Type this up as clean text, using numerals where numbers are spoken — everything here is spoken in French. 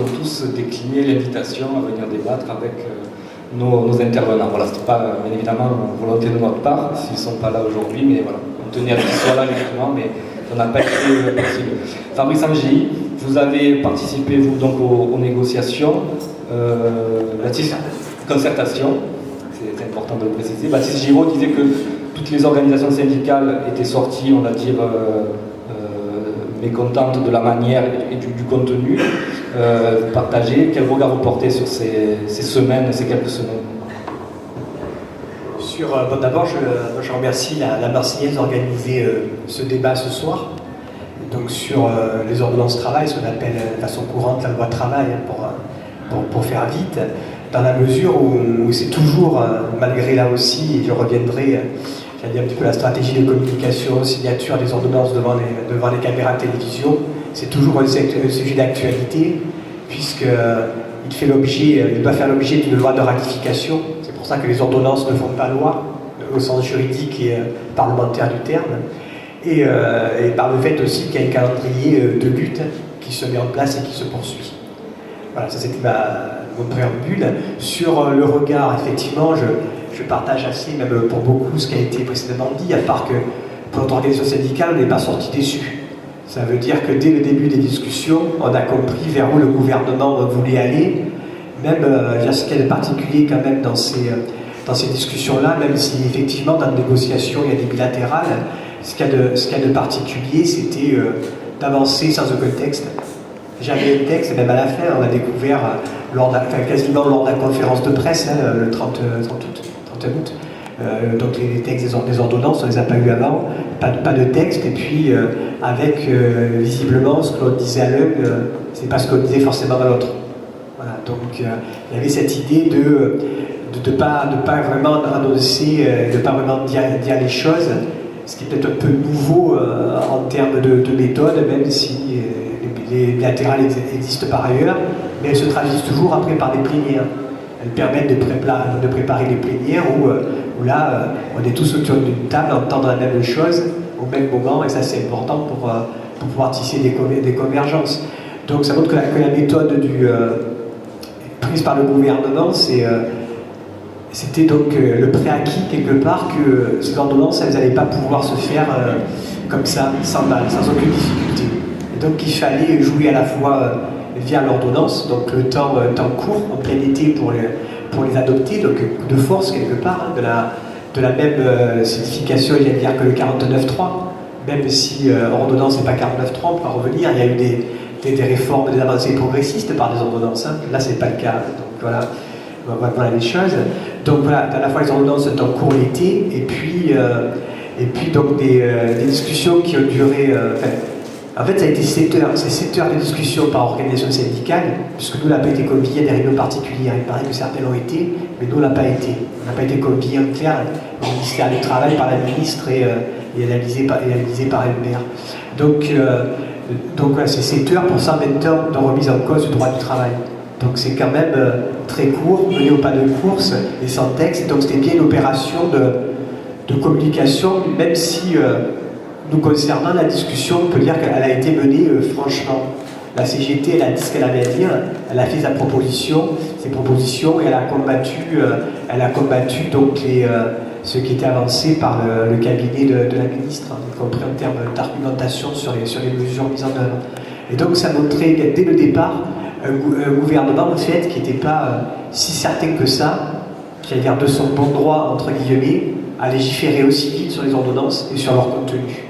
ont tous décliné l'invitation à venir débattre avec nos intervenants. Voilà, ce n'est pas bien évidemment une volonté de notre part, s'ils ne sont pas là aujourd'hui, mais voilà, on tenait à ce qu'ils soient là justement, mais ça n'a pas été possible. Fabrice Angéi, vous avez participé, vous, donc aux négociations, Baptiste, concertation, c'est important de le préciser. Baptiste Giraud disait que toutes les organisations syndicales étaient sorties, on va dire, mécontentes de la manière et du contenu partagé. Quel regard vous portez sur ces semaines, ces quelques semaines? Bon, d'abord, je remercie la Marseillaise d'organiser ce débat ce soir. Donc sur les ordonnances travail, ce qu'on appelle de façon courante la loi travail, pour faire vite, dans la mesure où c'est toujours, malgré là aussi, et je reviendrai, j'allais dire un petit peu la stratégie de communication, signature des ordonnances devant les caméras de télévision, c'est toujours un sujet d'actualité, puisqu'il doit faire l'objet d'une loi de ratification. C'est pour ça que les ordonnances ne font pas loi, au sens juridique et parlementaire du terme, et par le fait aussi qu'il y a un calendrier de lutte qui se met en place et qui se poursuit. Voilà, ça c'était mon préambule. Sur le regard, effectivement, je partage assez, même pour beaucoup, ce qui a été précédemment dit, à part que pour notre organisation syndicale, on n'est pas sorti déçu. Ça veut dire que dès le début des discussions, on a compris vers où le gouvernement voulait aller, même ce qu'il y a de particulier quand même dans ces discussions-là, même si effectivement dans les négociations il y a des bilatérales, ce qu'il y a de particulier, c'était d'avancer sans aucun texte. J'avais un texte, et même à la fin, on a découvert quasiment lors de la conférence de presse, le 30 août, donc les textes des ordonnances, on ne les a pas eu avant, pas de texte, et puis avec visiblement ce que l'on disait à l'un, c'est pas ce qu'on disait forcément à l'autre. Voilà, donc il y avait cette idée de pas vraiment annoncer, de pas vraiment dire les choses, ce qui est peut-être un peu nouveau en termes de méthode, même si les bilatérales existent par ailleurs, mais elles se traduisent toujours après par des plénières. Elles permettent de préparer les plénières où là, on est tous autour d'une table, entendre la même chose au même moment, et ça c'est important pour pouvoir tisser des convergences. Donc ça montre que la méthode prise par le gouvernement, c'était donc le préacquis quelque part que ces ordonnances, elles n'allaient pas pouvoir se faire comme ça, sans aucune difficulté. Et donc il fallait jouer à la fois via l'ordonnance, donc le temps court, en plein été pour les adopter, donc coup de force quelque part, de la même signification, il y a dire que le 49.3, même si ordonnance n'est pas 49.3, on peut revenir, il y a eu des réformes, des avancées progressistes par des ordonnances, hein. Là c'est pas le cas, donc voilà les choses. Donc voilà, à la fois les ordonnances sont en cours l'été, et puis donc des discussions qui ont duré. En fait, ça a été 7 heures. C'est 7 heures de discussion par organisation syndicale, puisque nous, on n'a pas été conviés à des réunions particulières. Il paraît que certaines l'ont été, mais nous, on n'a pas été. On n'a pas été conviés en clair au ministère du Travail par la ministre et analysé par le maire. Donc voilà, c'est 7 heures pour 120 heures de remise en cause du droit du travail. Donc c'est quand même très court, mené au pas de course et sans texte. Donc c'était bien une opération de communication, même si nous concernant la discussion, on peut dire qu'elle a été menée franchement. La CGT, elle a dit ce qu'elle avait à dire, elle a fait ses propositions, et elle a combattu donc ce qui était avancé par le cabinet de la ministre, y compris en termes d'argumentation sur les mesures mises en œuvre. Et donc ça montrait dès le départ un gouvernement en fait qui n'était pas si certain que ça, qui allait dire de son bon droit entre guillemets, à légiférer aussi vite sur les ordonnances et sur leur contenu.